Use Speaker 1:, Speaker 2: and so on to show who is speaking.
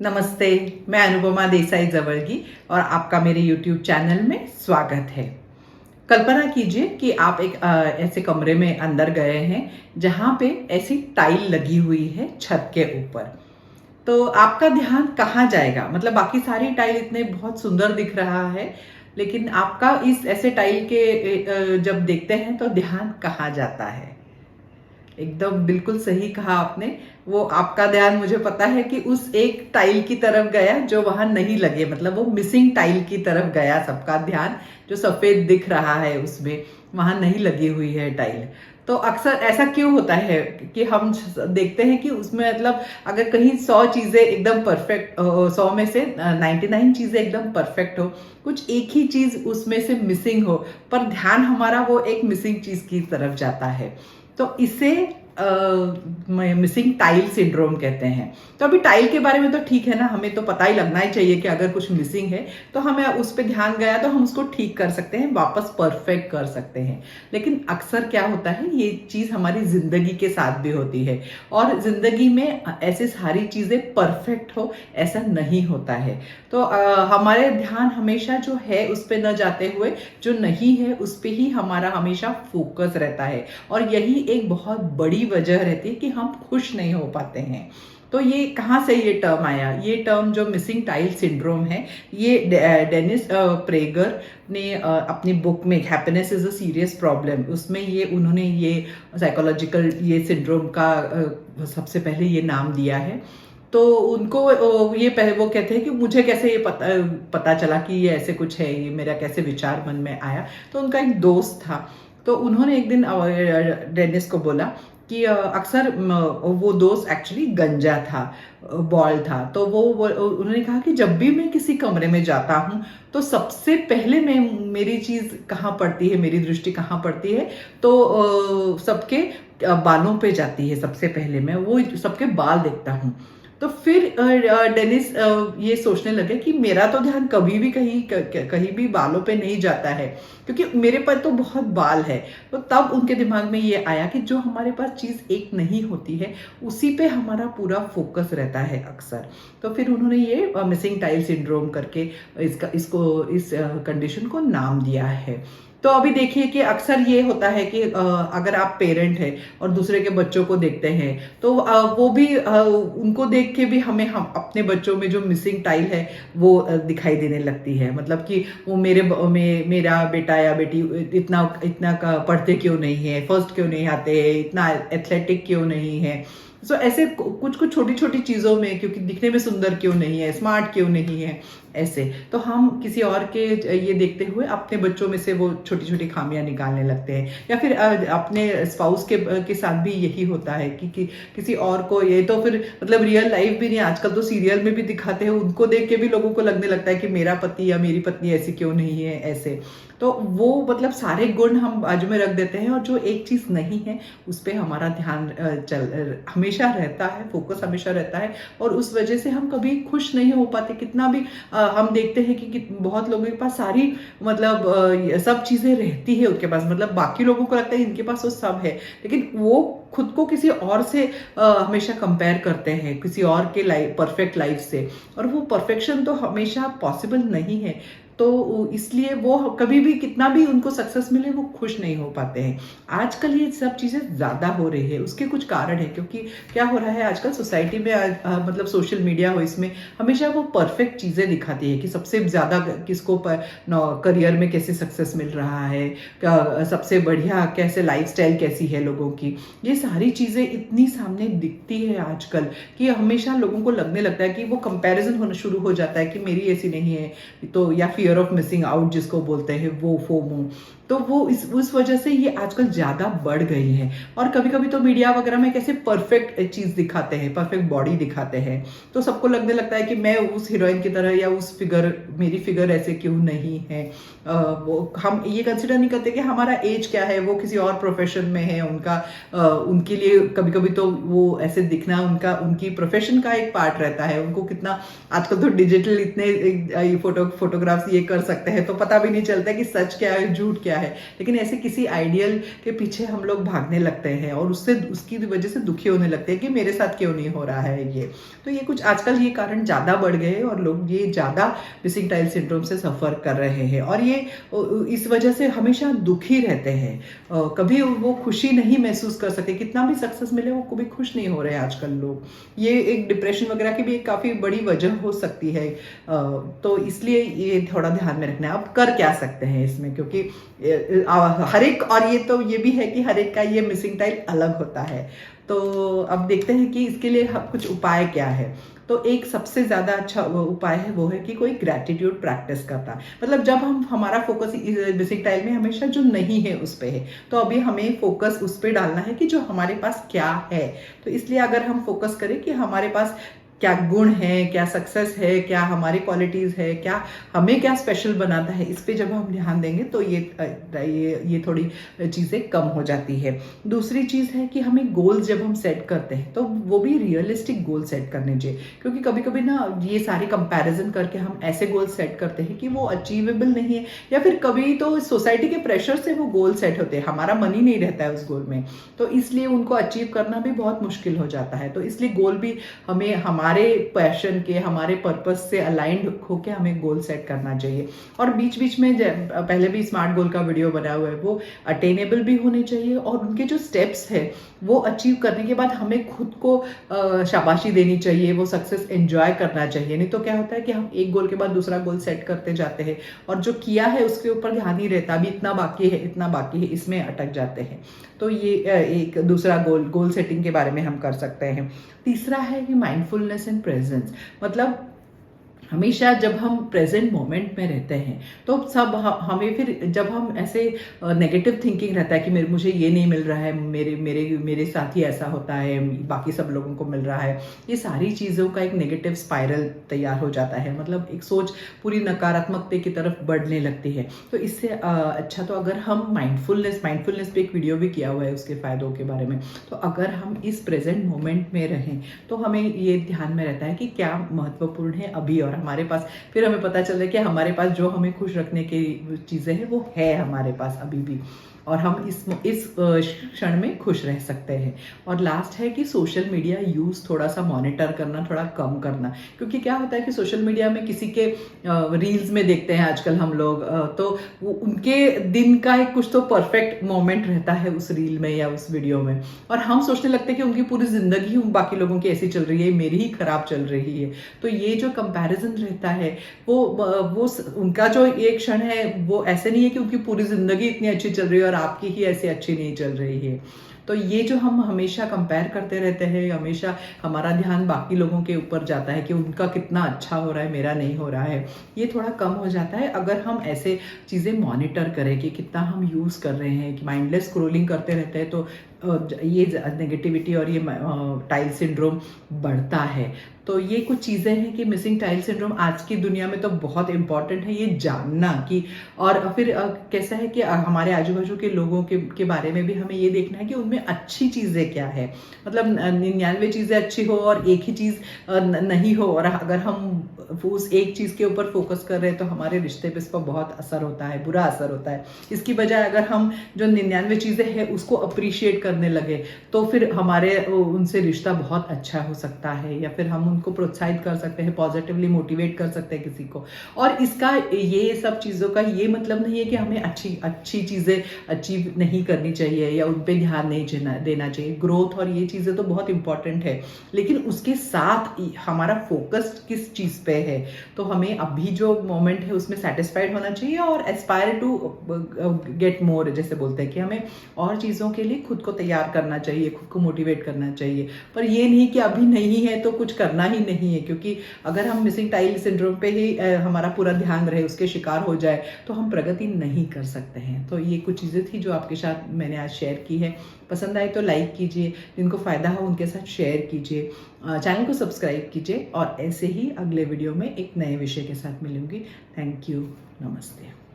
Speaker 1: नमस्ते। मैं अनुपमा देसाई जवलगी और आपका मेरे YouTube चैनल में स्वागत है। कल्पना कीजिए कि आप एक ऐसे कमरे में अंदर गए हैं जहां पे ऐसी टाइल लगी हुई है छत के ऊपर। तो आपका ध्यान कहाँ जाएगा? मतलब बाकी सारी टाइल इतने बहुत सुंदर दिख रहा है, लेकिन आपका इस ऐसे टाइल के जब देखते हैं तो ध्यान कहाँ जाता है? एकदम बिल्कुल सही कहा आपने। वो आपका ध्यान, मुझे पता है कि उस एक टाइल की तरफ गया जो वहां नहीं लगे, मतलब वो मिसिंग टाइल की तरफ गया सबका ध्यान। जो सफेद दिख रहा है उसमें वहां नहीं लगी हुई है टाइल। तो अक्सर ऐसा क्यों होता है कि हम देखते हैं कि उसमें, मतलब अगर कहीं 100 चीजें एकदम परफेक्ट, 100 में से 99 चीजें एकदम परफेक्ट हो, कुछ एक ही चीज उसमें से मिसिंग हो, पर ध्यान हमारा वो एक मिसिंग चीज की तरफ जाता है। तो इसे मिसिंग टाइल सिंड्रोम कहते हैं। तो अभी टाइल के बारे में तो ठीक है ना, हमें तो पता ही लगना ही चाहिए कि अगर कुछ मिसिंग है तो हमें उस पर ध्यान गया तो हम उसको ठीक कर सकते हैं, वापस परफेक्ट कर सकते हैं। लेकिन अक्सर क्या होता है, ये चीज हमारी जिंदगी के साथ भी होती है और जिंदगी में ऐसी सारी चीजें परफेक्ट हो ऐसा नहीं होता है। तो हमारे ध्यान हमेशा जो है उस पर न जाते हुए जो नहीं है उस पर ही हमारा हमेशा फोकस रहता है। और यही एक बहुत बड़ी वजह रहती है कि हम खुश नहीं हो पाते हैं। तो ये कहाँ से ये टर्म आया? ये टर्म जो मिसिंग टाइल सिंड्रोम है, ये डेनिस प्रेगर ने अपनी बुक में happiness is a serious problem, उसमें ये उन्होंने ये साइकोलॉजिकल ये सिंड्रोम का सबसे पहले ये नाम दिया है। तो उनको ये पहले वो कहते हैं कि मुझे कैसे ये पता चला कि ये ऐसे कुछ है, ये मेरा कैसे विचार मन में आया। तो उनका एक दोस्त था, तो उन्होंने एक दिन डेनिस को बोला कि अक्सर वो दोस्त एक्चुअली गंजा था, बॉल था। तो वो उन्होंने कहा कि जब भी मैं किसी कमरे में जाता हूँ तो सबसे पहले मैं मेरी चीज कहाँ पड़ती है, मेरी दृष्टि कहाँ पड़ती है, तो सबके बालों पे जाती है। सबसे पहले मैं वो सबके बाल देखता हूँ। तो फिर डेनिस ये सोचने लगे कि मेरा तो ध्यान कभी भी कहीं भी बालों पे नहीं जाता है, क्योंकि मेरे पर तो बहुत बाल है। तो तब उनके दिमाग में ये आया कि जो हमारे पास चीज एक नहीं होती है उसी पे हमारा पूरा फोकस रहता है अक्सर। तो फिर उन्होंने ये मिसिंग टाइल सिंड्रोम करके इस कंडीशन को नाम दिया है। तो अभी देखिए कि अक्सर ये होता है कि अगर आप पेरेंट हैं और दूसरे के बच्चों को देखते हैं तो वो भी उनको देख के भी हम अपने बच्चों में जो मिसिंग टाइल है वो दिखाई देने लगती है। मतलब कि वो मेरा बेटा या बेटी इतना इतना पढ़ते क्यों नहीं है, फर्स्ट क्यों नहीं आते हैं, इतना एथलेटिक क्यों नहीं है। सो ऐसे कुछ कुछ छोटी छोटी चीजों में, क्योंकि दिखने में सुंदर क्यों नहीं है, स्मार्ट क्यों नहीं है, ऐसे तो हम किसी और के ये देखते हुए अपने बच्चों में से वो छोटी छोटी खामियां निकालने लगते हैं। या फिर अपने स्पाउस के साथ भी यही होता है कि किसी और को, ये तो फिर मतलब रियल लाइफ भी नहीं, आजकल तो सीरियल में भी दिखाते हैं, उनको देख के भी लोगों को लगने लगता है कि मेरा पति या मेरी पत्नी ऐसी क्यों नहीं है, ऐसे। तो वो मतलब सारे गुण हम बाजू में रख देते हैं और जो एक चीज नहीं है उस पर हमारा ध्यान हमेशा रहता है, फोकस हमेशा रहता है। और उस वजह से हम कभी खुश नहीं हो पाते। कितना भी हम देखते हैं कि बहुत लोगों के पास सारी, मतलब सब चीजें रहती है उनके पास, मतलब बाकी लोगों को लगता है इनके पास वो सब है, लेकिन वो खुद को किसी और से हमेशा कंपेयर करते हैं, किसी और के लाइफ, परफेक्ट लाइफ से। और वो परफेक्शन तो हमेशा पॉसिबल नहीं है। तो इसलिए वो कभी भी कितना भी उनको सक्सेस मिले वो खुश नहीं हो पाते हैं। आजकल ये सब चीजें ज्यादा हो रही है, उसके कुछ कारण है। क्योंकि क्या हो रहा है आजकल सोसाइटी में, मतलब सोशल मीडिया हो, इसमें हमेशा वो परफेक्ट चीजें दिखाती है कि सबसे ज्यादा किसको करियर में कैसे सक्सेस मिल रहा है, सबसे बढ़िया कैसे लाइफस्टाइल कैसी है लोगों की। ये सारी चीजें इतनी सामने दिखती है आजकल कि हमेशा लोगों को लगने लगता है कि वो कंपैरिजन होना शुरू हो जाता है कि मेरी ऐसी नहीं है, तो या फियर ऑफ मिसिंग आउट जिसको बोलते हैं, वो फोमो। तो वो उस वजह से ये आजकल ज्यादा बढ़ गई है। और कभी कभी तो मीडिया वगैरह में कैसे परफेक्ट चीज दिखाते हैं, परफेक्ट बॉडी दिखाते हैं, तो सबको लगने लगता है कि मैं उस हीरोइन की तरह, या उस फिगर, मेरी फिगर ऐसे क्यों नहीं है। वो हम ये कंसिडर नहीं करते कि हमारा एज क्या है, वो किसी और प्रोफेशन में है, उनके लिए कभी कभी तो वो ऐसे दिखना उनकी प्रोफेशन का एक पार्ट रहता है। उनको कितना आजकल तो डिजिटल इतने फोटोग्राफ्स ये कर सकते हैं, तो पता भी नहीं चलता कि सच क्या है झूठ क्या है। लेकिन ऐसे किसी आइडियल के पीछे हम लोग भागने लगते हैं और उससे उसकी वजह से दुखी होने लगते हैं कि मेरे साथ क्यों नहीं हो रहा है ये। तो ये कुछ आजकल ये कारण ज़्यादा बढ़ गए और लोग ये ज़्यादा मिसिंग टाइल सिंड्रोम से सफ़र कर रहे हैं और ये इस वजह से हमेशा दुखी रहते हैं। कभी वो खुशी नहीं महसूस कर सकते, कितना भी सक्सेस मिले वो कभी खुश नहीं हो रहे हैं आजकल लोग। ये एक डिप्रेशन वगैरह की भी एक काफ़ी बड़ी वजह हो सकती है। तो इसलिए ये थोड़ा ध्यान में रखना है। आप कर क्या सकते हैं इसमें, क्योंकि हर एक, और ये भी है कि हर एक का ये मिसिंग टाइल अलग होता है। तो अब देखते हैं कि इसके लिए कुछ उपाय क्या है। तो एक सबसे ज़्यादा अच्छा उपाय है वो है कि कोई ग्रैटिट्यूड प्रैक्टिस करता। मतलब जब हमारा फोकस मिसिंग टाइल में हमेशा जो नहीं है उस पर है, तो अभी हमें फोकस उस पर डालना है कि जो हमारे पास क्या है। तो इसलिए अगर हम फोकस करें कि हमारे पास क्या गुण है, क्या सक्सेस है, क्या हमारी क्वालिटीज़ है, क्या हमें क्या स्पेशल बनाता है, इस पे जब हम ध्यान देंगे तो ये थोड़ी चीज़ें कम हो जाती है। दूसरी चीज़ है कि हमें गोल्स जब हम सेट करते हैं तो वो भी रियलिस्टिक गोल सेट करने चाहिए, क्योंकि कभी कभी ना ये सारे कंपैरिजन करके हम ऐसे गोल सेट करते हैं कि वो अचीवेबल नहीं है, या फिर कभी तो सोसाइटी के प्रेशर से वो गोल सेट होते हैं, हमारा मन ही नहीं रहता है उस गोल में, तो इसलिए उनको अचीव करना भी बहुत मुश्किल हो जाता है। तो इसलिए गोल भी हमें हमारे पैशन के, हमारे पर्पस से अलाइंड होकर हमें गोल सेट करना चाहिए। और बीच बीच में पहले भी स्मार्ट गोल का वीडियो बना हुआ है, वो अटेनेबल भी होने चाहिए और उनके जो स्टेप्स है वो अचीव करने के बाद हमें खुद को शाबाशी देनी चाहिए, वो सक्सेस एंजॉय करना चाहिए। नहीं तो क्या होता है कि हम एक गोल के बाद दूसरा गोल सेट करते जाते हैं और जो किया है उसके ऊपर ध्यान नहीं रहता, अभी इतना बाकी है इतना बाकी है, इसमें अटक जाते हैं। तो ये एक दूसरा गोल सेटिंग के बारे में हम कर सकते हैं। तीसरा है कि माइंडफुलनेस एंड प्रेजेंस। मतलब हमेशा जब हम प्रेजेंट मोमेंट में रहते हैं तो सब हमें फिर जब हम ऐसे नेगेटिव थिंकिंग रहता है कि मुझे ये नहीं मिल रहा है, मेरे साथ ही ऐसा होता है, बाकी सब लोगों को मिल रहा है, ये सारी चीज़ों का एक नेगेटिव स्पाइरल तैयार हो जाता है। मतलब एक सोच पूरी नकारात्मकता की तरफ बढ़ने लगती है। तो इससे अच्छा तो अगर हम माइंडफुलनेस पे एक वीडियो भी किया हुआ है उसके फ़ायदों के बारे में, तो अगर हम इस प्रेजेंट मोमेंट में रहें तो हमें ये ध्यान में रहता है कि क्या महत्वपूर्ण है अभी, और हमारे पास फिर हमें पता चल रहा है कि हमारे पास जो हमें खुश रखने की चीज़ें हैं वो है हमारे पास अभी भी, और हम इस क्षण में खुश रह सकते हैं। और लास्ट है कि सोशल मीडिया यूज़ थोड़ा सा मॉनिटर करना, थोड़ा कम करना। क्योंकि क्या होता है कि सोशल मीडिया में किसी के रील्स में देखते हैं आजकल हम लोग, तो वो उनके दिन का एक कुछ तो परफेक्ट मोमेंट रहता है उस रील में या उस वीडियो में, और हम सोचने लगते हैं कि उनकी पूरी ज़िंदगी बाकी लोगों की ऐसी चल रही है, मेरी ही खराब चल रही है। तो ये जो कंपैरिजन रहता है वो उनका जो एक क्षण है वो ऐसे नहीं है कि उनकी पूरी ज़िंदगी इतनी अच्छी चल रही है और आपकी ही ऐसी अच्छी नहीं चल रही है। तो ये जो हम हमेशा कंपेयर करते रहते हैं, हमेशा हमारा ध्यान बाकी लोगों के ऊपर जाता है कि उनका कितना अच्छा हो रहा है, मेरा नहीं हो रहा है, ये थोड़ा कम हो जाता है अगर हम ऐसे चीज़ें मॉनिटर करें कि कितना हम यूज़ कर रहे हैं। कि माइंडलेस स्क्रोलिंग करते रहते हैं तो ये नेगेटिविटी और ये टाइल सिंड्रोम बढ़ता है। तो ये कुछ चीज़ें हैं कि मिसिंग टाइल सिंड्रोम आज की दुनिया में तो बहुत इंपॉर्टेंट है ये जानना कि, और फिर कैसा है कि हमारे आजू बाजू के लोगों के बारे में भी हमें ये देखना है कि उनमें अच्छी चीज़ें क्या है। मतलब 99 चीज़ें अच्छी हो और एक ही चीज़ नहीं हो, और अगर हम उस एक चीज़ के ऊपर फोकस कर रहे हैं तो हमारे रिश्ते पे इस पर बहुत असर होता है, बुरा असर होता है। इसकी बजाय अगर हम जो 99 चीज़ें हैं उसको अप्रिशिएट करने लगे तो फिर हमारे उनसे रिश्ता बहुत अच्छा हो सकता है, या फिर हम उनको प्रोत्साहित कर सकते हैं, पॉजिटिवली मोटिवेट कर सकते हैं किसी को। और इसका ये सब चीज़ों का ये मतलब नहीं है कि हमें अच्छी चीज़ें अचीव नहीं करनी चाहिए या उन पर ध्यान नहीं देना चाहिए। ग्रोथ और ये चीज़ें तो बहुत इंपॉर्टेंट है, लेकिन उसके साथ हमारा फोकस किस चीज़ पे है। तो हमें अभी जो मोमेंट है उसमें सेटिस्फाइड होना चाहिए और एस्पायर टू गेट मोर, जैसे बोलते हैं कि हमें और चीज़ों के लिए खुद को तैयार करना चाहिए, खुद को मोटिवेट करना चाहिए। पर ये नहीं कि अभी नहीं है तो कुछ करना ही नहीं है, क्योंकि अगर हम मिसिंग टाइल सिंड्रोम पे ही हमारा पूरा ध्यान रहे, उसके शिकार हो जाए, तो हम प्रगति नहीं कर सकते हैं। तो ये कुछ चीज़ें थी जो आपके साथ मैंने आज शेयर की है। पसंद आए तो लाइक कीजिए, जिनको फ़ायदा हो उनके साथ शेयर कीजिए, चैनल को सब्सक्राइब कीजिए, और ऐसे ही अगले वीडियो में एक नए विषय के साथ मिलूंगी। थैंक यू, नमस्ते।